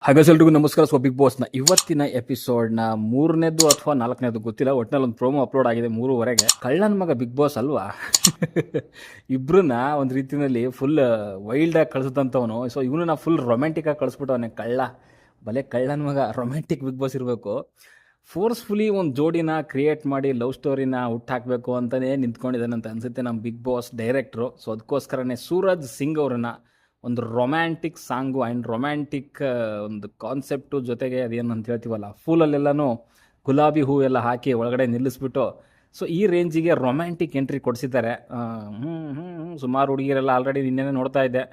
ಹಾಗಾದ್ರೆ ನಮಸ್ಕಾರ. ಬಿಗ್ ಬಾಸ್ನ ಇವತ್ತಿನ ಎಪಿಸೋಡ್ನ 3ನೇದು ಅಥವಾ 4ನೇದು ಗೊತ್ತಿಲ್ಲ, ಒಟ್ಟಿನಲ್ಲಿ ಒಂದು ಪ್ರೋಮೋ ಅಪ್ಲೋಡ್ ಆಗಿದೆ 3:30ಗೆ. ಕಳ್ಳನ ಮಗ ಬಿಗ್ ಬಾಸ್ ಅಲ್ವಾ? ಇಬ್ರನ್ನ ಒಂದು ರೀತಿಯಲ್ಲಿ ಫುಲ್ ವೈಲ್ಡಾಗಿ ಕಳಿಸಿದಂಥವನು. ಸೊ ಇವನನ್ನ ಫುಲ್ ರೊಮ್ಯಾಂಟಿಕ್ ಆಗಿ ಕಳಿಸ್ಬಿಟ್ಟವನೇ ಕಳ್ಳ. ಭಲೆ ಕಳ್ಳನ ಮಗ, ರೊಮ್ಯಾಂಟಿಕ್ ಬಿಗ್ ಬಾಸ್ ಇರಬೇಕು. ಫೋರ್ಸ್ಫುಲಿ ಒಂದು ಜೋಡಿನ ಕ್ರಿಯೇಟ್ ಮಾಡಿ ಲವ್ ಸ್ಟೋರಿನ ಹುಟ್ಟಾಕಬೇಕು ಅಂತಲೇ ನಿಂತ್ಕೊಂಡಿದ್ದಾನಂತ ಅನಿಸುತ್ತೆ ನಮ್ಮ ಬಿಗ್ ಬಾಸ್ ಡೈರೆಕ್ಟ್ರು. ಸೊ ಅದಕ್ಕೋಸ್ಕರನೇ ಸೂರಜ್ ಸಿಂಗ್ ಅವರನ್ನ ಒಂದು ರೊಮ್ಯಾಂಟಿಕ್ ಸಾಂಗು ಆ್ಯಂಡ್ ರೊಮ್ಯಾಂಟಿಕ್ ಒಂದು ಕಾನ್ಸೆಪ್ಟು ಜೊತೆಗೆ ಅದೇನು ಅಂತ ಹೇಳ್ತೀವಲ್ಲ, ಫೂಲಲ್ಲೆಲ್ಲನೂ ಗುಲಾಬಿ ಹೂವೆಲ್ಲ ಹಾಕಿ ಒಳಗಡೆ ನಿಲ್ಲಿಸ್ಬಿಟ್ಟು ಸೊ ಈ ರೇಂಜಿಗೆ ರೊಮ್ಯಾಂಟಿಕ್ ಎಂಟ್ರಿ ಕೊಡಿಸಿದ್ದಾರೆ. ಸುಮಾರು ಹುಡುಗಿರೆಲ್ಲ ಆಲ್ರೆಡಿ ನಿನ್ನೆ ನೋಡ್ತಾ ಇದ್ದೆ,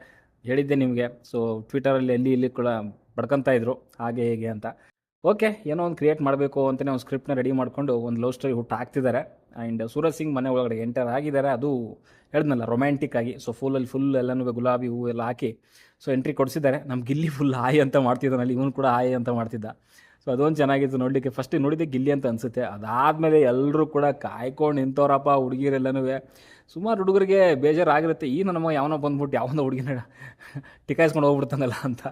ಹೇಳಿದ್ದೆ ನಿಮಗೆ. ಸೊ ಟ್ವಿಟರಲ್ಲಿ ಇಲ್ಲಿ ಕೂಡ ಬಡ್ಕೊತಾ ಇದ್ರು ಹಾಗೆ ಹೇಗೆ ಅಂತ. ಓಕೆ, ಏನೋ ಒಂದು ಕ್ರಿಯೇಟ್ ಮಾಡಬೇಕು ಅಂತಲೇ ಒಂದು ಸ್ಕ್ರಿಪ್ಟ್ನ ರೆಡಿ ಮಾಡಿಕೊಂಡು ಒಂದು ಲವ್ ಸ್ಟೋರಿ ಹುಟ್ಟು ಹಾಕ್ತಿದ್ದಾರೆ. ಆ್ಯಂಡ್ ಸೂರಜ್ ಸಿಂಗ್ ಮನೆ ಒಳಗಡೆ ಎಂಟರ್ ಆಗಿದ್ದಾರೆ, ಅದು ಹೇಳಿದ್ನಲ್ಲ ರೊಮ್ಯಾಂಟಿಕ್ ಆಗಿ. ಸೊ ಫುಲ್ ಎಲ್ಲನೂ ಗುಲಾಬಿ ಹೂವು ಎಲ್ಲ ಹಾಕಿ ಸೊ ಎಂಟ್ರಿ ಕೊಡಿಸಿದ್ದಾರೆ. ನಮ್ಮ ಗಿಲ್ಲಿ ಫುಲ್ ಹಾಯ್ ಅಂತ ಮಾಡ್ತಿದ್ದಾನಲ್ಲಿ, ಇವನು ಕೂಡ ಹಾಯ್ ಅಂತ ಮಾಡ್ತಿದ್ದ. ಸೊ ಅದೊಂದು ಚೆನ್ನಾಗಿತ್ತು ನೋಡಲಿಕ್ಕೆ. ಫಸ್ಟ್ ನೋಡಿದ್ದೆ ಗಿಲ್ಲಿ ಅಂತ ಅನಿಸುತ್ತೆ, ಅದಾದಮೇಲೆ ಎಲ್ಲರೂ ಕೂಡ ಕಾಯ್ಕೊಂಡು ನಿಂತವ್ರಪ್ಪ ಹುಡುಗಿರೆಲ್ಲನೂ. ಸುಮಾರು ಹುಡುಗರಿಗೆ ಬೇಜಾರಾಗಿರುತ್ತೆ, ಈ ನಮ್ಮ ಯಾವನೋ ಬಂದ್ಬಿಟ್ಟು ಯಾವನೋ ಹುಡುಗಿನ ಟಿಕಾಯಿಸ್ಕೊಂಡು ಹೋಗ್ಬಿಡ್ತಾನಲ್ಲ ಅಂತ.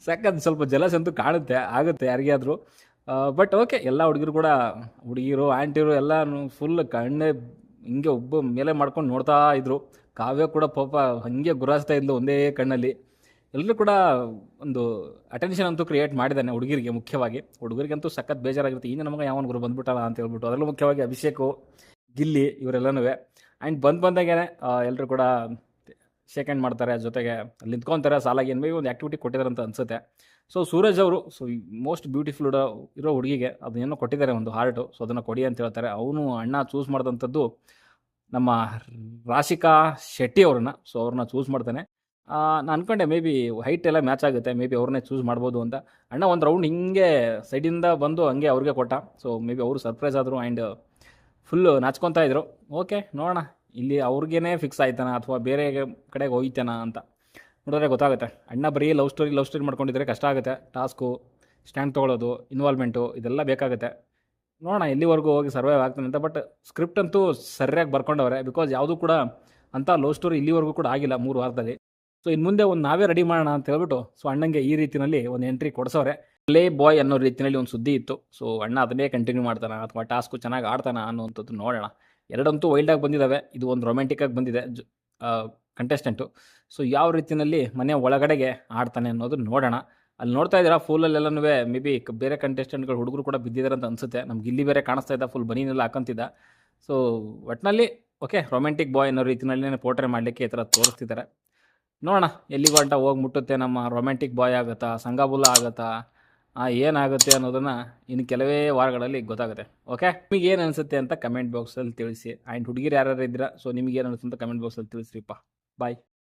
ಸಕ್ಕತ್ ಸ್ವಲ್ಪ ಜಲಸ್ ಅಂತೂ ಕಾಣುತ್ತೆ, ಆಗುತ್ತೆ ಯಾರಿಗಾದರೂ. ಬಟ್ ಓಕೆ, ಎಲ್ಲ ಹುಡುಗರು ಕೂಡ, ಹುಡುಗಿರು ಆಂಟಿರು ಎಲ್ಲ ಫುಲ್ ಕಣ್ಣೆ ಹಿಂಗೆ ಒಬ್ಬ ಮೇಲೆ ಮಾಡ್ಕೊಂಡು ನೋಡ್ತಾ ಇದ್ರು. ಕಾವ್ಯ ಕೂಡ ಪಾಪ ಹಾಗೆ ಗುರಾಯಿಸ್ತಾ ಇದ್ಲು ಒಂದೇ ಕಣ್ಣಲ್ಲಿ. ಎಲ್ಲರೂ ಕೂಡ ಒಂದು ಅಟೆನ್ಷನ್ ಅಂತೂ ಕ್ರಿಯೇಟ್ ಮಾಡಿದ್ದಾನೆ ಹುಡುಗಿರಿಗೆ. ಮುಖ್ಯವಾಗಿ ಹುಡುಗರಿಗಂತೂ ಸಖತ್ ಬೇಜಾರಾಗಿರುತ್ತೆ, ಈ ನಮಗೆ ಯಾವನ ಗುರು ಬಂದ್ಬಿಟ್ಟಲ್ಲ ಅಂತ ಹೇಳ್ಬಿಟ್ಟು. ಅದರಲ್ಲೂ ಮುಖ್ಯವಾಗಿ ಅಭಿಷೇಕು, ಗಿಲ್ಲಿ ಇವರೆಲ್ಲನೂ. ಆ್ಯಂಡ್ ಬಂದಾಗೇನೆ ಎಲ್ಲರೂ ಕೂಡ ಶೇಕ್ ಹ್ಯಾಂಡ್ ಮಾಡ್ತಾರೆ, ಜೊತೆಗೆ ಅಲ್ಲಿ ನಿಂತ್ಕೊತಾರೆ ಸಾಲಾಗಿ. ಏನು ಒಂದು ಆ್ಯಕ್ಟಿವಿಟಿ ಕೊಟ್ಟಿದ್ದಾರೆ ಅಂತ ಅನಿಸುತ್ತೆ. ಸೊ ಸೂರಜ್ ಅವರು ಸೊ ಮೋಸ್ಟ್ ಬ್ಯೂಟಿಫುಲ್ ಇರೋ ಹುಡುಗಿಗೆ ಅದನ್ನೇನೋ ಕೊಟ್ಟಿದ್ದಾರೆ, ಒಂದು ಹಾರ್ಟು. ಸೊ ಅದನ್ನು ಕೊಡಿ ಅಂತ ಹೇಳ್ತಾರೆ. ಅವನು ಅಣ್ಣ ಚೂಸ್ ಮಾಡಿದಂಥದ್ದು ನಮ್ಮ ರಾಶಿಕಾ ಶೆಟ್ಟಿ ಅವ್ರನ್ನ. ಸೊ ಅವ್ರನ್ನ ಚೂಸ್ ಮಾಡ್ತಾನೆ. ನಾನು ಅಂದ್ಕೊಂಡೆ ಮೇ ಬಿ ಹೈಟ್ ಎಲ್ಲ ಮ್ಯಾಚ್ ಆಗುತ್ತೆ, ಮೇ ಬಿ ಅವ್ರನ್ನೇ ಚೂಸ್ ಮಾಡ್ಬೋದು ಅಂತ. ಅಣ್ಣ ಒಂದು ರೌಂಡ್ ಹಿಂಗೆ ಸೈಡಿಂದ ಬಂದು ಹಂಗೆ ಅವ್ರಿಗೆ ಕೊಟ್ಟ. ಸೊ ಮೇ ಬಿ ಅವರು ಸರ್ಪ್ರೈಸ್ ಆದರು ಆ್ಯಂಡ್ ಫುಲ್ಲು ನಾಚ್ಕೊತಾ ಇದ್ರು. ಓಕೆ, ನೋಡೋಣ ಇಲ್ಲಿ ಅವ್ರಿಗೇನೆ ಫಿಕ್ಸ್ ಆಯ್ತಾನ ಅಥವಾ ಬೇರೆ ಕಡೆಗೆ ಹೋಯ್ತಾನ ಅಂತ ನೋಡಿದ್ರೆ ಗೊತ್ತಾಗುತ್ತೆ. ಅಣ್ಣ ಬರೀ ಲವ್ ಸ್ಟೋರಿ ಮಾಡ್ಕೊಂಡಿದ್ರೆ ಕಷ್ಟ ಆಗುತ್ತೆ. ಟಾಸ್ಕು, ಸ್ಟ್ಯಾಂಡ್ ತೊಗೊಳ್ಳೋದು, ಇನ್ವಾಲ್ವ್ಮೆಂಟು ಇದೆಲ್ಲ ಬೇಕಾಗುತ್ತೆ. ನೋಡೋಣ ಎಲ್ಲಿವರೆಗೂ ಹೋಗಿ ಸರ್ವೈವ್ ಆಗ್ತಾನೆ ಅಂತ. ಬಟ್ ಸ್ಕ್ರಿಪ್ಟ್ ಅಂತೂ ಸರಿಯಾಗಿ ಬರ್ಕೊಂಡವ್ರೆ, ಬಿಕಾಸ್ ಯಾವುದೂ ಕೂಡ ಅಂಥ ಲವ್ ಸ್ಟೋರಿ ಇಲ್ಲಿವರೆಗೂ ಕೂಡ ಆಗಿಲ್ಲ 3 ವಾರದಲ್ಲಿ. ಸೊ ಇನ್ನು ಮುಂದೆ ಒಂದು ನಾವೇ ರೆಡಿ ಮಾಡೋಣ ಅಂತ ಹೇಳ್ಬಿಟ್ಟು ಸೊ ಅಣ್ಣಂಗೆ ಈ ರೀತಿಯಲ್ಲಿ ಒಂದು ಎಂಟ್ರಿ ಕೊಡಿಸೋರೆ. ಪ್ಲೇ ಬಾಯ್ ಅನ್ನೋ ರೀತಿಯಲ್ಲಿ ಒಂದು ಸುದ್ದಿ ಇತ್ತು. ಸೊ ಅಣ್ಣ ಅದನ್ನೇ ಕಂಟಿನ್ಯೂ ಮಾಡ್ತಾನೆ ಅಥವಾ ಟಾಸ್ಕು ಚೆನ್ನಾಗಿ ಆಡ್ತಾನ ಅನ್ನೋವಂಥದ್ದು ನೋಡೋಣ. ಎರಡಂತೂ ವೈಲ್ಡಾಗಿ ಬಂದಿದ್ದಾವೆ, ಇದು ಒಂದು ರೊಮ್ಯಾಂಟಿಕ್ಕಾಗಿ ಬಂದಿದೆ ಕಂಟೆಸ್ಟೆಂಟು. ಸೊ ಯಾವ ರೀತಿಯಲ್ಲಿ ಮನೆ ಒಳಗಡೆಗೆ ಆಡ್ತಾನೆ ಅನ್ನೋದು ನೋಡೋಣ. ಅಲ್ಲಿ ನೋಡ್ತಾ ಇದ್ದೀರಾ ಫುಲ್ಲಲ್ಲೆಲ್ಲನೂ ಮೇ ಬಿ ಬೇರೆ ಕಂಟೆಸ್ಟೆಂಟ್ಗಳು ಹುಡುಗರು ಕೂಡ ಬಿದ್ದಿದ್ದಾರೆ ಅಂತ ಅನಿಸುತ್ತೆ. ನಮ್ಗೆ ಇಲ್ಲಿ ಬೇರೆ ಕಾಣಿಸ್ತಾ ಇದ್ದ ಫುಲ್ ಬನೀನೆಲ್ಲ ಹಾಕೊಂತಿದ್ದ. ಸೊ ಒಟ್ಟಿನಲ್ಲಿ ಓಕೆ, ರೊಮ್ಯಾಂಟಿಕ್ ಬಾಯ್ ಅನ್ನೋ ರೀತಿಯಲ್ಲೇ ಪೋರ್ಟ್ರೇ ಮಾಡಲಿಕ್ಕೆ ಈ ಥರ ತೋರಿಸ್ತಿದ್ದಾರೆ. ನೋಡೋಣ ಎಲ್ಲಿಗೂ ಗಂಟ ಹೋಗಿ ಮುಟ್ಟುತ್ತೆ. ನಮ್ಮ ರೊಮ್ಯಾಂಟಿಕ್ ಬಾಯ್ ಆಗುತ್ತಾ, ಸಂಗಾಬುಲ್ಲ ಆಗುತ್ತಾ, ಏನಾಗುತ್ತೆ ಅನ್ನೋದನ್ನು ಇನ್ನು ಕೆಲವೇ ವಾರಗಳಲ್ಲಿ ಗೊತ್ತಾಗುತ್ತೆ. ಓಕೆ, ನಿಮಗೆ ಏನು ಅನಿಸುತ್ತೆ ಅಂತ ಕಮೆಂಟ್ ಬಾಕ್ಸಲ್ಲಿ ತಿಳಿಸಿ. ಆ್ಯಂಡ್ ಹುಡುಗಿರು ಯಾರ್ಯಾರು ಇದ್ದೀರಾ, ಸೊ ನಿಮಗೇನು ಅನಿಸುತ್ತೆ ಅಂತ ಕಮೆಂಟ್ ಬಾಕ್ಸಲ್ಲಿ ತಿಳಿಸ್ರಿಪ್ಪ. ಬಾಯ್.